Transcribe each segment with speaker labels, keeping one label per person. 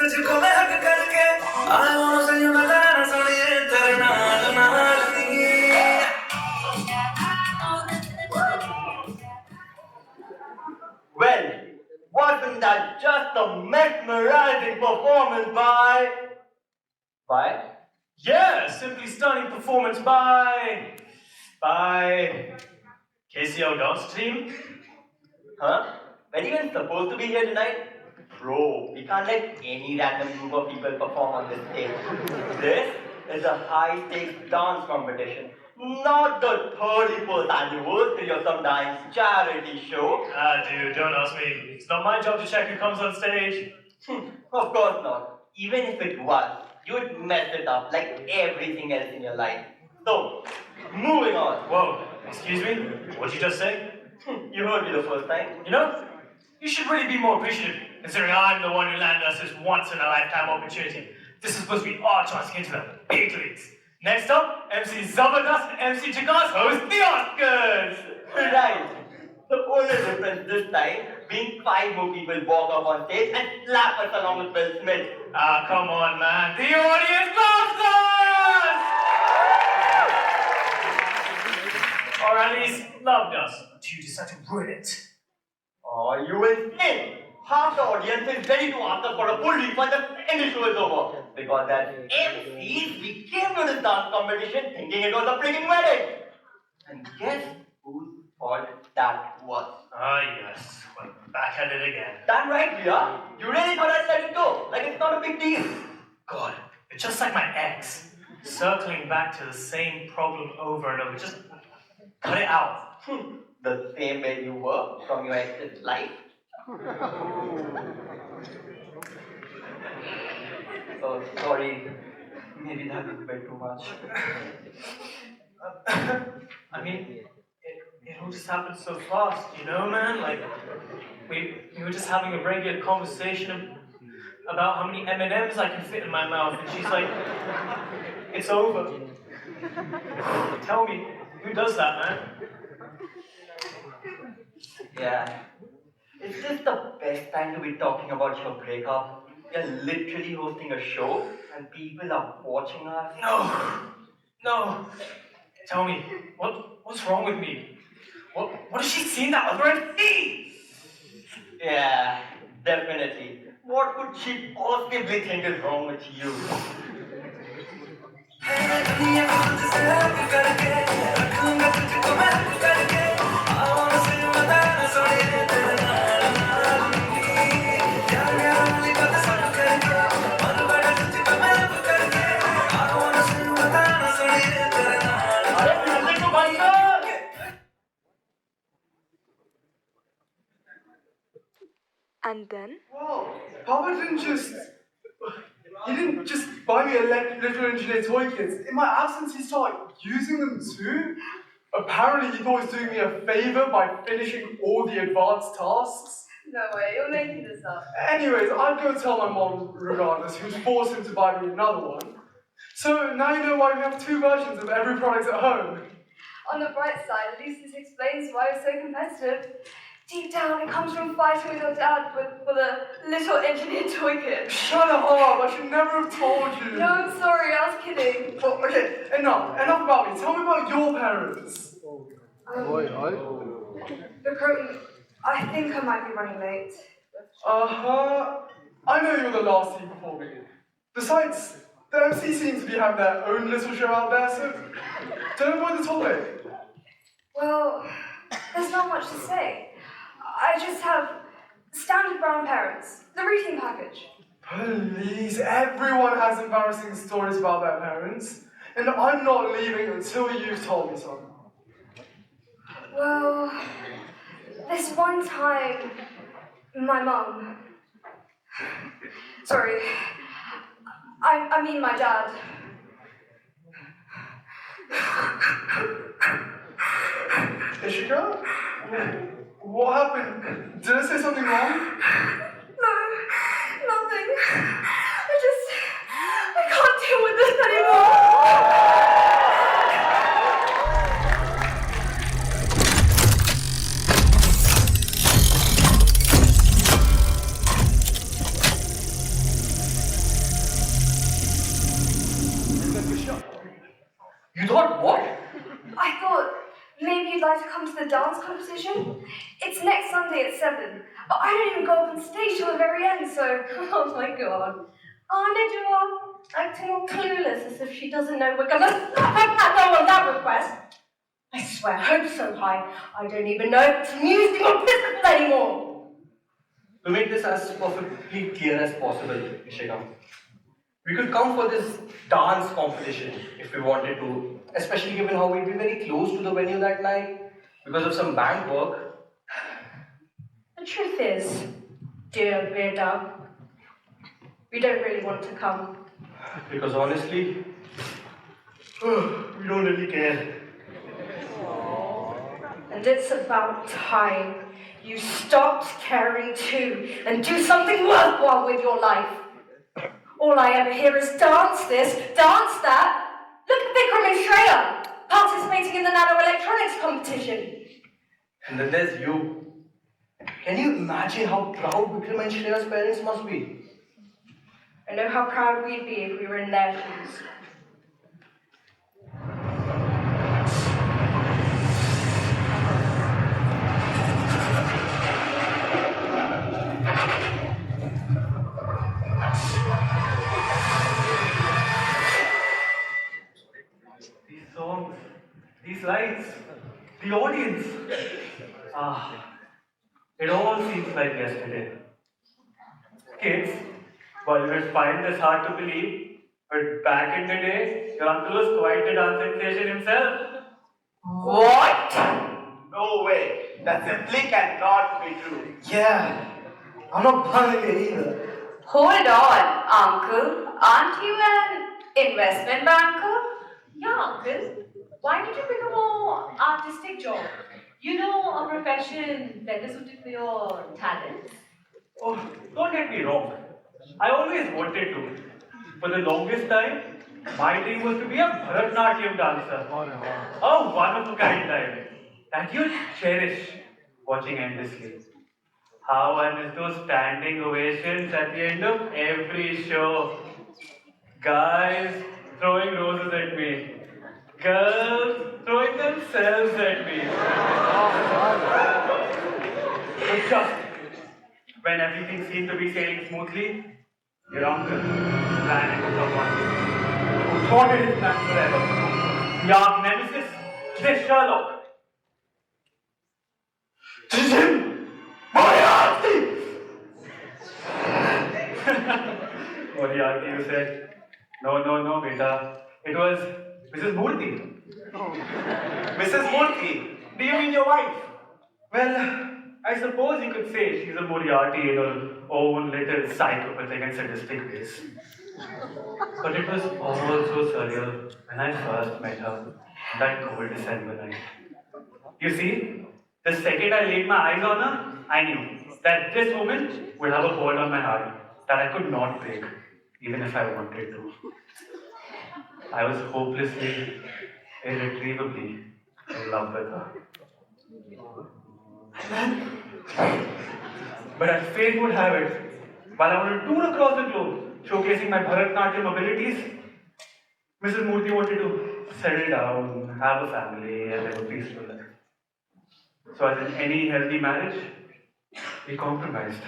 Speaker 1: तुझको मैं हक करके I wanna send you my गाना सुनिए तेरे नाल नाल
Speaker 2: Well, wasn't that just a mesmerizing performance by... By?
Speaker 3: Yeah, simply stunning performance by KCL dance team.
Speaker 2: Huh? Were you even supposed to be here tonight? Bro, we can't let any random group of people perform on this stage. This is a high-stakes dance competition, not the 31st anniversary of some dance charity show.
Speaker 3: Ah, dude, don't ask me. It's not my job to check who comes on stage.
Speaker 2: Of course not. Even if it was, you would mess it up like everything else in your life. So, moving on.
Speaker 3: Whoa, excuse me? What'd you just say?
Speaker 2: You heard me the first time.
Speaker 3: You know, you should really be more appreciative, considering I'm the one who landed us this once-in-a-lifetime opportunity. This is supposed to be our chance to get into the big leagues. Next up, MC Zabardast and MC Jigas host the Oscars!
Speaker 2: Right. The only difference this time being 5 more people walk up on stage and slap us along with Will Smith.
Speaker 3: Ah, come on, man. The audience loves us! Or at least loved us. But you decided to ruin it.
Speaker 2: Oh, you insane! Half the audience is ready to ask us for a full refund the second show is over. Because as MCs, we came to this dance competition thinking it was a freaking wedding. And guess whose fault that was?
Speaker 3: Ah, yes. Well, back at it again.
Speaker 2: Damn right we are. You really thought I'd let it go. Like it's not a big deal.
Speaker 3: God, you're just like my ex. Circling back to the same problem over and over. Just cut it out.
Speaker 2: The same way you were from your ex's life. Oh, sorry. Maybe that was a bit too much.
Speaker 3: I mean, it all just happened so fast, you know, man? Like, we were just having a regular conversation about how many M&Ms I can fit in my mouth, and she's like, it's over. Tell me, who does that, man?
Speaker 2: Yeah. Is this the best time to be talking about your breakup? You're literally hosting a show and people are watching us.
Speaker 3: No. Tell me, what's wrong with me? What has she seen that other MC?
Speaker 2: Yeah, definitely. What could she possibly think is wrong with you?
Speaker 4: And then?
Speaker 5: Well, Papa didn't just buy me a little engineer toy kits. In my absence, he started using them too. Apparently, he thought he was doing me a favor by finishing all the advanced tasks.
Speaker 6: No way, you're making this up.
Speaker 5: Anyways, I'd go tell my mom regardless, who'd force him to buy me another one. So now you know why we have 2 versions of every product at home.
Speaker 6: On the bright side, at least this explains why you're so competitive. Deep down, it comes from fighting with your dad for the little engineer toy kit.
Speaker 5: Shut up! I should never have told you.
Speaker 6: No, I'm sorry, I was kidding.
Speaker 5: Oh, okay, enough about me. Tell me about your parents.
Speaker 6: Vikram, I think I might be running late.
Speaker 5: I know you're the last team before me. Besides, the MC seems to be having their own little show out there, so don't avoid the topic.
Speaker 6: Well, there's not much to say. I just have standard brown parents. The routine package.
Speaker 5: Please, everyone has embarrassing stories about their parents, and I'm not leaving until you've told me some.
Speaker 6: Well, this one time, my mum... Sorry, I mean my dad.
Speaker 5: Ishika? What happened? Did I say something wrong?
Speaker 6: No, nothing. I can't deal with this anymore.
Speaker 2: You thought what?
Speaker 6: I thought maybe you'd like to come to the dance competition. It's next Sunday at 7. But I don't even go up on stage till the very end, so...
Speaker 4: Oh my god. Aren't you acting all clueless as if she doesn't know we're gonna no on that request? I swear, hope's so high, I don't even know if it's music or physical anymore.
Speaker 2: To make this as perfectly clear as possible, Ishika, we could come for this dance competition if we wanted to, especially given how we'd be very close to the venue that night because of some bank work.
Speaker 4: The truth is, dear Veda, we don't really want to come.
Speaker 2: Because honestly, we don't really care.
Speaker 4: And it's about time you stopped caring too and do something worthwhile with your life. All I ever hear is dance this, dance that. Look at Vikram and Shreya participating in the nano-electronics competition.
Speaker 2: And then there's you. Can you imagine how proud Vikram and Shreya's parents must be?
Speaker 4: I know how proud we'd be if we were in their shoes.
Speaker 3: These songs, these lights, the audience. It all seems like yesterday. Kids, Bollywood find this hard to believe, but back in the day, your uncle was quite a dance sensation himself.
Speaker 4: What?
Speaker 7: No way. That simply cannot be true.
Speaker 5: Yeah, I'm not buying it either.
Speaker 6: Hold on, Uncle. Aren't you an investment banker?
Speaker 8: Yeah, uncle. Why did you pick a more artistic job? You know, a profession better suited for your talents.
Speaker 3: Oh, don't get me wrong. I always wanted to. For the longest time, my dream was to be a Bharatnatyam dancer. A one-of-a-kind time that you'd cherish watching endlessly. How I miss those standing ovations at the end of every show. Guys throwing roses at me. Girls throwing themselves at me. But just when everything seemed to be sailing smoothly, your uncle ran into someone who thwarted his plan forever. The arch nemesis, this Sherlock. Moriarty, you said? No, beta. It was Mrs. Murthy.
Speaker 7: Mrs. Murthy, do you mean your wife?
Speaker 3: Well, I suppose you could say she's a Moriarty in her own little psychopathic and sadistic ways. But it was all so surreal when I first met her that cold December night. You see, the second I laid my eyes on her, I knew that this woman would have a hold on my heart that I could not break, even if I wanted to. I was hopelessly, irretrievably in love with her. But as fate would have it, while I was on a tour across the globe, showcasing my Bharatnatyam abilities, Mrs. Murthy wanted to settle down, have a family, and live a peaceful life. So as in any healthy marriage, we compromised.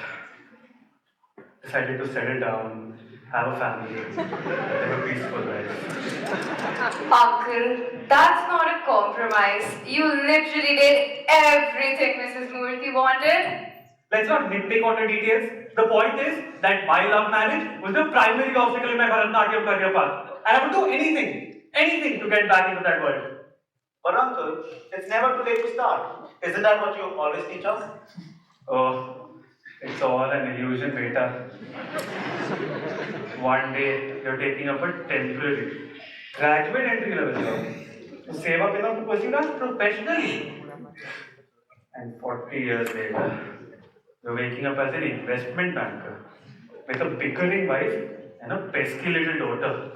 Speaker 3: Decided to settle down, have a family, live a peaceful life.
Speaker 6: Uncle, that's not a compromise. You literally did everything Mrs. Murthy wanted.
Speaker 3: Let's not nitpick on the details. The point is that my love marriage was the primary obstacle in my Bharatnatyam career path. And I would do anything to get back into that world.
Speaker 7: But uncle, it's never too late to start. Isn't that what you always teach us?
Speaker 3: Oh, it's all an illusion, beta. One day, you're taking up a temporary, graduate entry level job to save up enough to pursue that professionally. And 40 years later, you're waking up as an investment banker with a bickering wife and a pesky little daughter,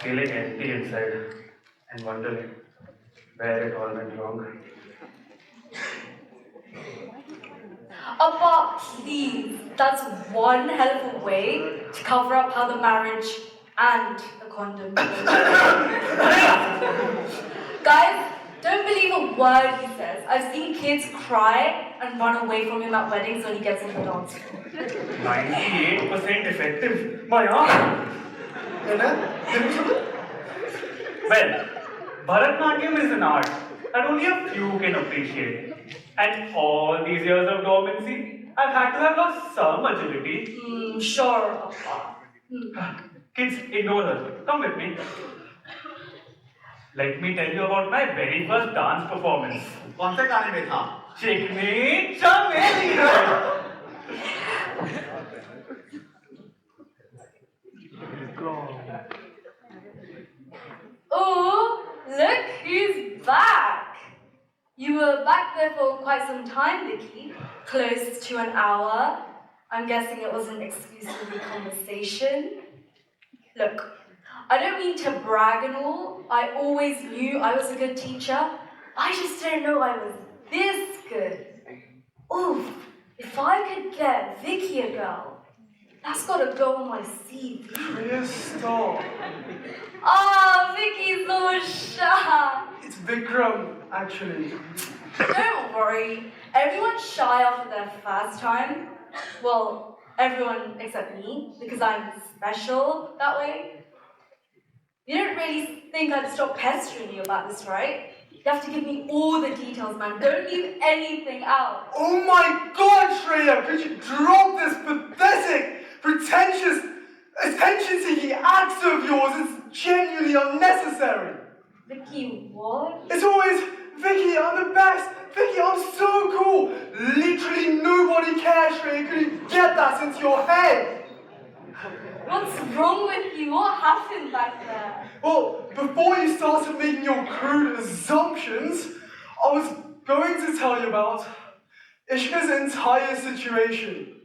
Speaker 3: feeling empty inside and wondering where it all went wrong.
Speaker 4: Appa, please. That's one hell of a way to cover up how the marriage And a condom. Guys, don't believe a word he says. I've seen kids cry and run away from him at weddings when he gets on the dance floor.
Speaker 3: 98% effective. My arm. Well, Bharatnatyam is an art that only a few can appreciate. And all these years of dormancy, I've had to have lost some agility.
Speaker 4: Sure.
Speaker 3: Kids, ignore her. Come with me. Let me tell you about my very first dance performance.
Speaker 7: कौन से गाने में था?
Speaker 3: Chikni Chameli.
Speaker 4: Oh, look who's back. You were back there for quite some time, Vicky. Close to an hour. I'm guessing it was an exclusively conversation. Look, I don't mean to brag and all. I always knew I was a good teacher. I just didn't know I was this good. Oof, if I could get Vicky a girl, that's gotta go on my CV.
Speaker 5: Shreya, stop.
Speaker 4: Ah, Vicky's so shy.
Speaker 5: It's Vikram, actually.
Speaker 4: Don't worry, everyone's shy after their first time. Well, everyone except me, because I'm special that way. You don't really think I'd stop pestering you about this, right? You have to give me all the details, man. Don't leave anything out.
Speaker 5: Oh my god, Shreya! Could you drop this pathetic, pretentious, attention-seeking acts of yours? It's genuinely unnecessary.
Speaker 4: Vicky, what?
Speaker 5: It's always, Vicky, I'm the best. Vicky, I'm so cool. Literally nobody cares, Shreya. Could you get that into your head?
Speaker 4: What's wrong with you? What happened back there?
Speaker 5: Well, before you started making your crude assumptions, I was going to tell you about Ishika's entire situation.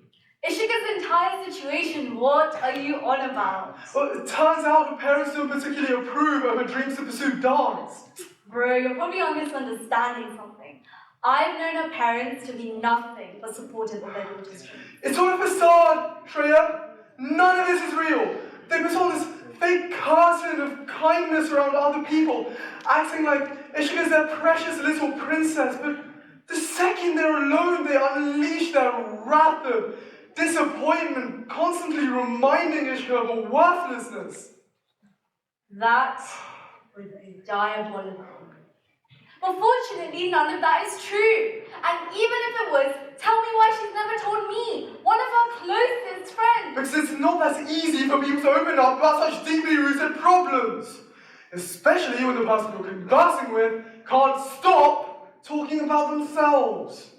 Speaker 4: Ishika's entire situation, what are you on about?
Speaker 5: Well, it turns out her parents don't particularly approve of her dreams to pursue dance.
Speaker 4: Bro, you're probably misunderstanding something. I've known her parents to be nothing but supportive of their daughter's dreams.
Speaker 5: It's all a facade, Shreya. None of this is real. They put on this fake curtain of kindness around other people, acting like Ishika's their precious little princess, but the second they're alone, they unleash their wrath of disappointment, constantly reminding Ishika of her worthlessness.
Speaker 4: That was diabolical. But fortunately, none of that is true. And even if it was, tell me why she's never told me, one of her closest friends.
Speaker 5: Because it's not that easy for people to open up about such deeply rooted problems. Especially when the person you're conversing with can't stop talking about themselves.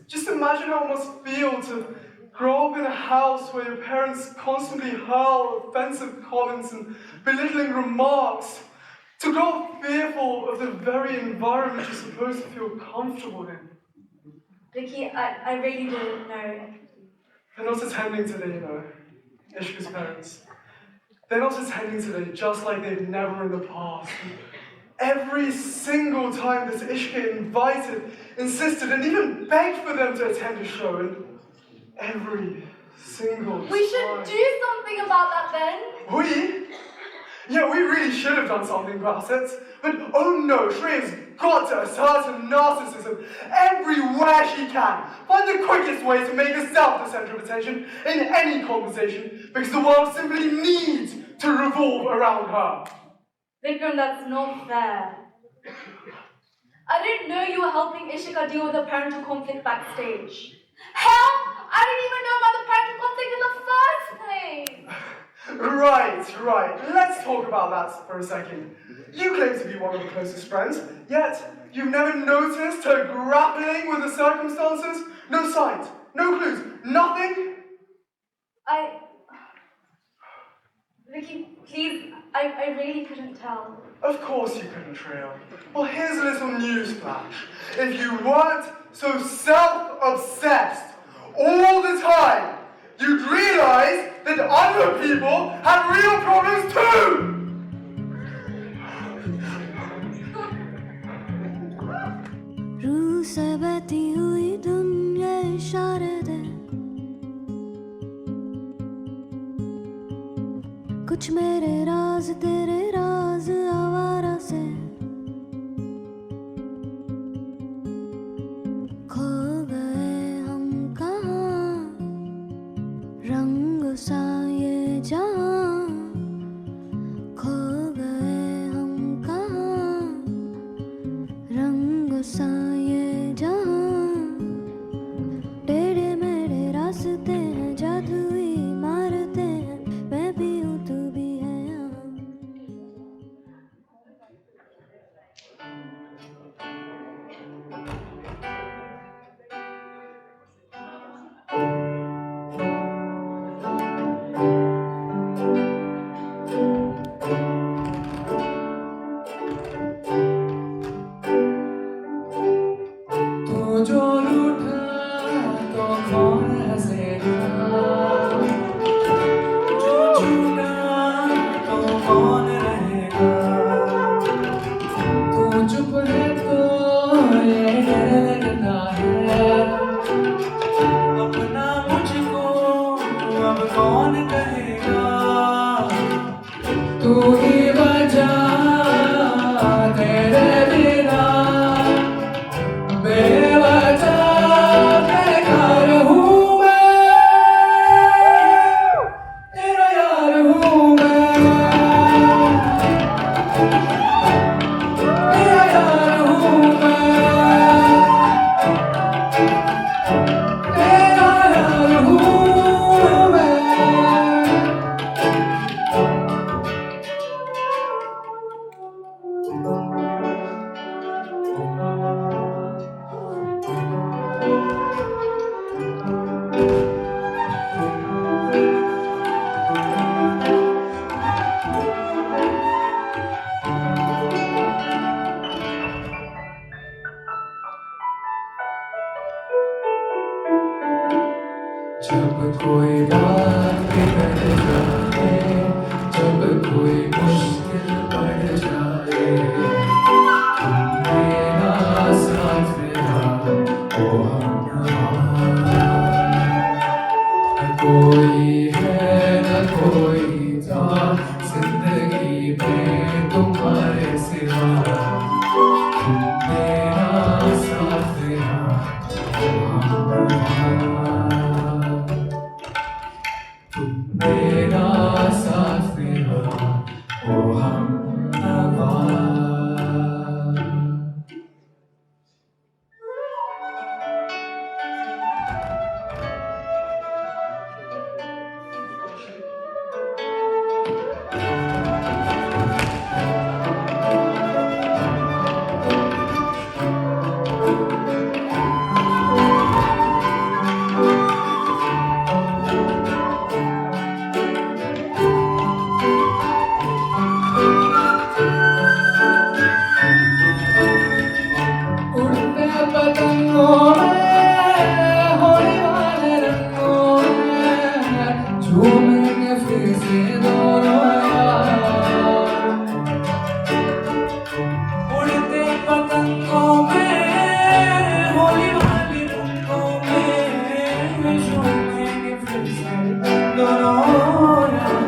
Speaker 5: Just imagine how it must feel to grow up in a house where your parents constantly hurl offensive comments and belittling remarks. To grow up fearful of the very environment you're supposed to feel comfortable in.
Speaker 4: Vicky, I really didn't know.
Speaker 5: They're not attending today, you know, Ishika's parents. They're not attending today just like they've never in the past. Every single time that Ishika invited, insisted, and even begged for them to attend a show, and every single time.
Speaker 4: We should do something about that then.
Speaker 5: We? Yeah, we really should have done something about it. But oh no, Shreya's got to assert her narcissism everywhere she can. Find the quickest way to make herself the centre of attention in any conversation, because the world simply needs to revolve around her.
Speaker 4: Vikram, that's not fair. I didn't know you were helping Ishika deal with her parental conflict backstage. Hell, I didn't even know about the parental conflict in the first place.
Speaker 5: Right. Let's talk about that for a second. You claim to be one of her closest friends, yet you've never noticed her grappling with the circumstances? No signs, no clues, nothing?
Speaker 4: Vicky, please, I really couldn't tell.
Speaker 5: Of course you couldn't, Shreya. Well, here's a little news flash. If you weren't so self-obsessed all the time, you'd realize that other people have real problems too!
Speaker 9: कुछ मेरे राज तेरे राज आवारा से खो गए हम कहाँ रंग सा ये जहाँ खो गए हम कहाँ रंग सा ये जहाँ टेढ़े मेढ़े रास्ते हैं जादुई मारते हैं मैं भी हूँ तू भी है यहाँ
Speaker 1: तू जो रूठा तो कौन हंसेगा जो झूठा तो कौन रहेगा तू चुप है तो ये लगता है अपना मुझको अब कौन कहेगा तू ही वजह तेरे बिना बेवजह बेकार हूँ मैं तेरा यार हूँ मैं तेरा यार हूँ मैं तेरा यार हूँ मैं जब कोई बात बिगड़ जाए जब कोई मुश्किल बढ़ जाए मेरा साथ मेरा ओ हमनवा न कोई है न कोई था जिंदगी में तुम्हारे सिवा मेरा साथ मेरा ओ हमनवा मेरा साथ मेरा ओ हमनवा उड़ते पतंगों में होने वाले रंगों में झूमेंगे फिर से दोनों यार उड़ते पतंगों में होने वाले रंगों में झूमेंगे फिर से दोनों यार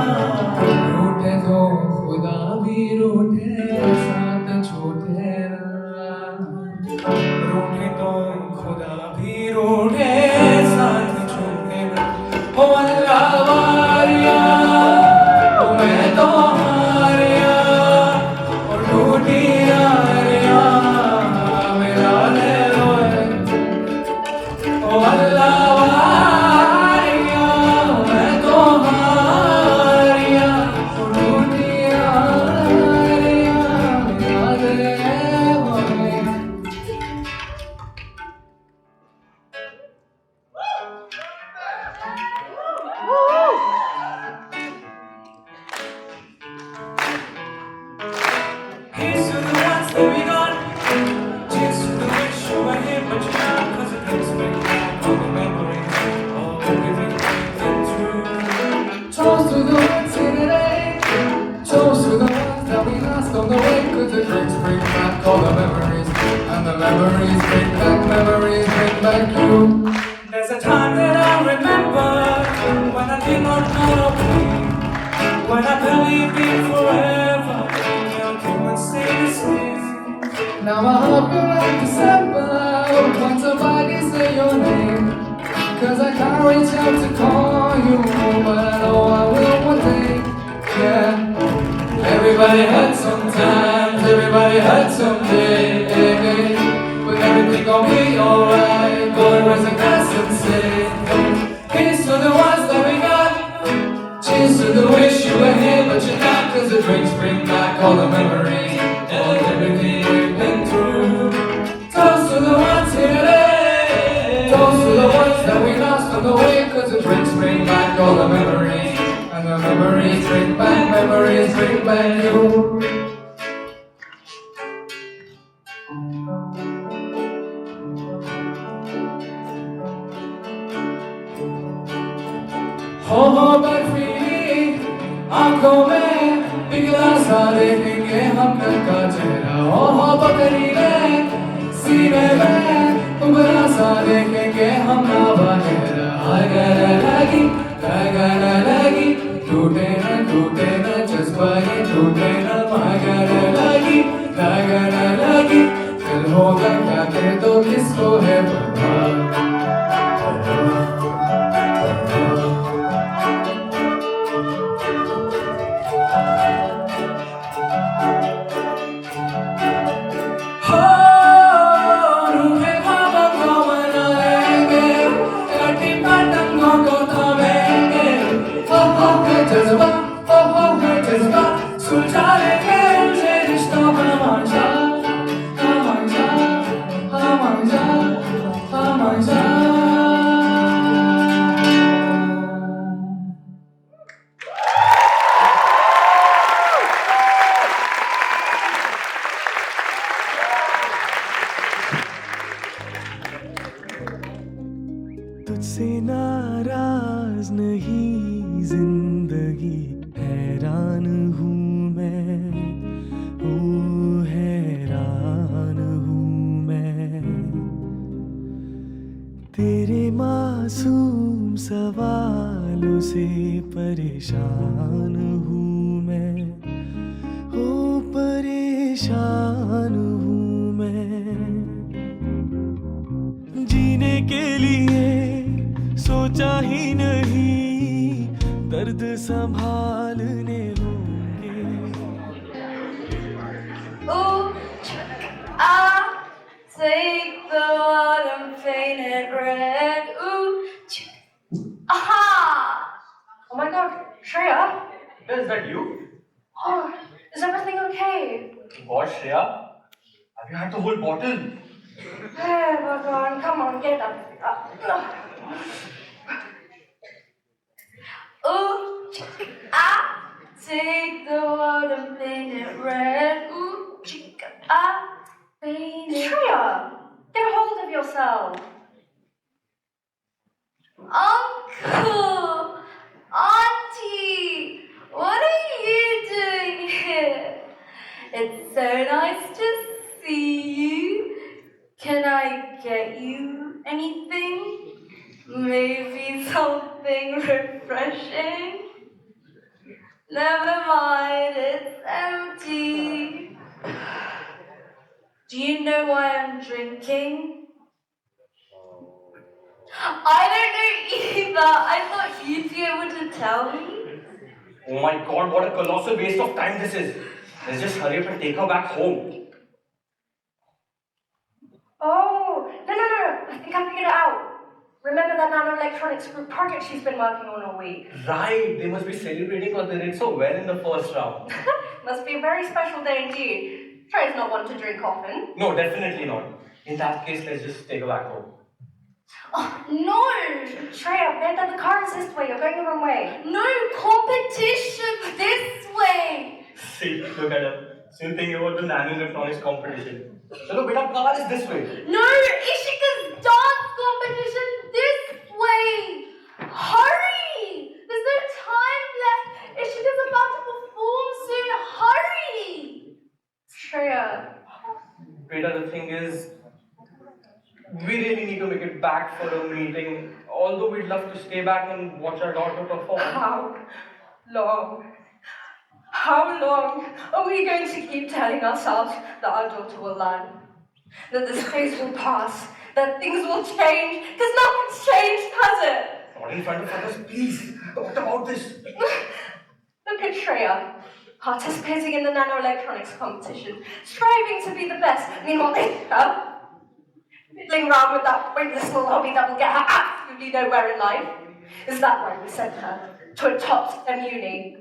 Speaker 1: रूठे तो खुदा भी रूठे साथ छूटे रूठे तो खुदा भी रूठे साथ छूटे ओ अल्लाह वारिया ओ मैं तो हारिया ओ टूटी यारिया मेरा ले रोए ओ अल्लाह वारिया मैं तो हारिया ओ टूटी यारिया मेरा ले रोए Here's to the ones that we got. Cheers to the wish you were here, but you're not. 'Cause it brings me back all the memories of everything we've been through. Toast to the ones here today.
Speaker 5: cause the drinks bring back all the memories. And the memories bring back you.
Speaker 1: There's a time that I remember when I did not know no pain. When I believed in forever, you'll come and stay the same.
Speaker 5: Now I hope you like December when somebody say your name. Cause I can't reach out to call you, but I know I will one day. Yeah. Everybody hurts sometimes, everybody hurts someday. But everything gon' be alright. Go and raise a glass and say, here's to the ones that we got. Cheers to the wish you were here, but you're not. Cause the drinks bring back all the memories and everything we've been through. Toast to the ones here today. Toast to the ones that we lost on the way. Cause the drinks bring back all the memories. And the memories bring back you. हो बर्फी आंखों में पिघला सा देखेंगे हम कल का चेहरा. हो बकरीले सीने में उभरा सा देखेंगे हम हवा गहरा. लगी टूटे न जज्बा ये टूटे न लगी दिल होगा क्या कह दो किसको है परवाह.
Speaker 1: तुझसे नाराज नहीं जिंदगी हैरान हूँ मैं. ओ हैरान हूँ मैं तेरे मासूम सवालों से परेशान हूँ मैं. ओ परेशान हूँ मैं जीने के लिए सोचा ही नहीं दर्द संभालने होंगे.
Speaker 4: Ooh, I take the autumn painted red. Ooh, aha! Oh my God, Shreya.
Speaker 7: Is that you?
Speaker 4: Oh, is everything okay?
Speaker 7: What, Shreya? Have you had the whole bottle?
Speaker 4: Hey, Bhagwan, come on, get up. Ooh, I take the autumn painted red. Ooh, chica, I paint it. Shreya, get a hold of yourself. Uncle, Auntie, what are you doing here? It's so nice to see you. Can I get you anything? Maybe something refreshing? Never mind, it's empty. Do you know why I'm drinking? I don't know either. I thought you'd be able to tell me.
Speaker 7: Oh my God, what a colossal waste of time this is. Let's just hurry up and take her back home.
Speaker 4: Oh, no. I think I figured it out. Remember that nano-electronics group project she's been working on all week?
Speaker 7: Right, they must be celebrating because they did so well in the first round.
Speaker 4: Must be a very special day indeed. Shreya's not one to drink often.
Speaker 7: No, definitely not. In that case, let's just take her back home.
Speaker 4: Oh, no! Shreya, better the car is this way. You're going the wrong way. No, competition this way.
Speaker 7: See, look at her. She'll think about the nano-electronics competition. Chalo, beta, car is this way.
Speaker 4: No, Ishika's dance competition this way. Hurry! There's no time left. Ishika's about to perform soon. Hurry!
Speaker 7: Later, the thing is, we really need to make it back for a meeting. Although we'd love to stay back and watch our daughter perform.
Speaker 4: How long? How long are we going to keep telling ourselves that our daughter will learn? That this phase will pass? That things will change? Because nothing's changed, has it?
Speaker 7: Not in front of others, please. Talk about this.
Speaker 4: Look at Shreya, participating in the nanoelectronics competition, striving to be the best. Meanwhile, Ishika, fiddling around with that pointless little hobby that will get her absolutely nowhere in life. Is that why we sent her to a top STEM uni?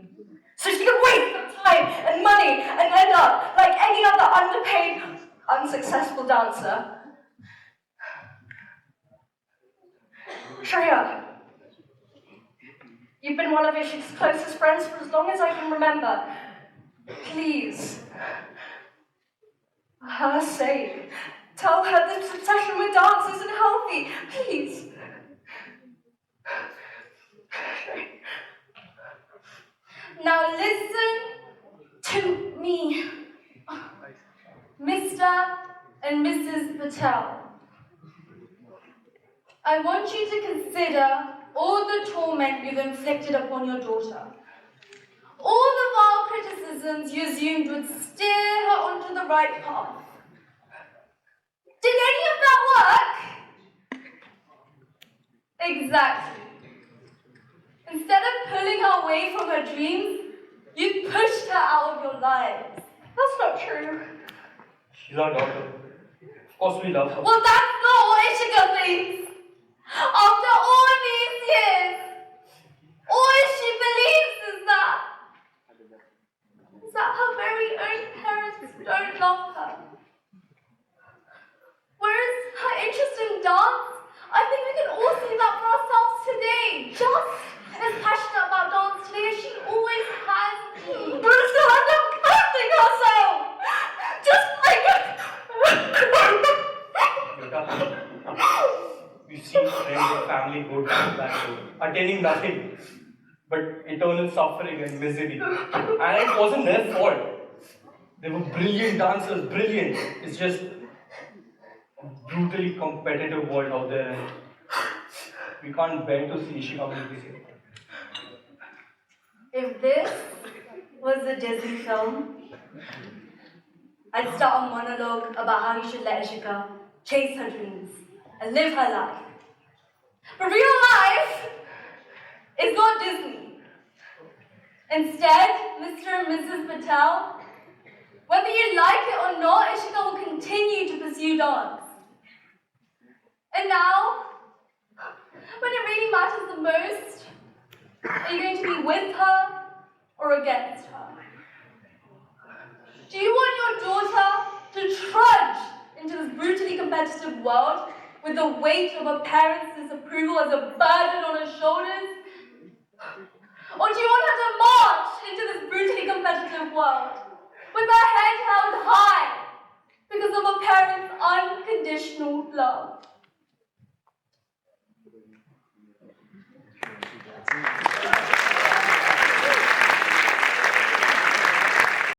Speaker 4: So she can waste her time and money and end up like any other underpaid, unsuccessful dancer. Shreya, you've been one of Ishika's closest friends for as long as I can remember. Please, for her sake, tell her this obsession with dance isn't healthy. Please.
Speaker 6: Now listen to me, Mr. and Mrs. Patel. I want you to consider all the torment you've inflicted upon your daughter. All the vile criticisms you assumed would steer her onto the right path. Did any of that work? Exactly. Instead of pulling her away from her dreams, you pushed her out of your lives.
Speaker 4: That's not true.
Speaker 7: She's our daughter. Of course we love her.
Speaker 6: Well, that's not what Ishika thinks. After all these years, all she believes is that her very own parents don't love her. Whereas her interest in dance, I think we can all see that for ourselves today. Just as passionate about dance today as she always has been.
Speaker 4: But still end up cursing herself! Just like
Speaker 7: We've seen friends and family go down that road, attaining nothing but eternal suffering and misery. And it wasn't their fault. They were brilliant dancers, brilliant. It's just a brutally competitive world out there, and we can't bear to see Ishika make this.
Speaker 6: If this was a Disney film, I'd start a monologue about how you should let Ishika chase her dreams and live her life. But real life is not Disney. Instead, Mr. and Mrs. Patel, whether you like it or not, Ishika will continue to pursue dance. And now, when it really matters the most, are you going to be with her or against her? Do you want your daughter to trudge into this brutally competitive world with the weight of a parent's disapproval as a burden on her shoulders? Or do you want her to march into this brutally competitive world with her head held high because of a parent's unconditional love?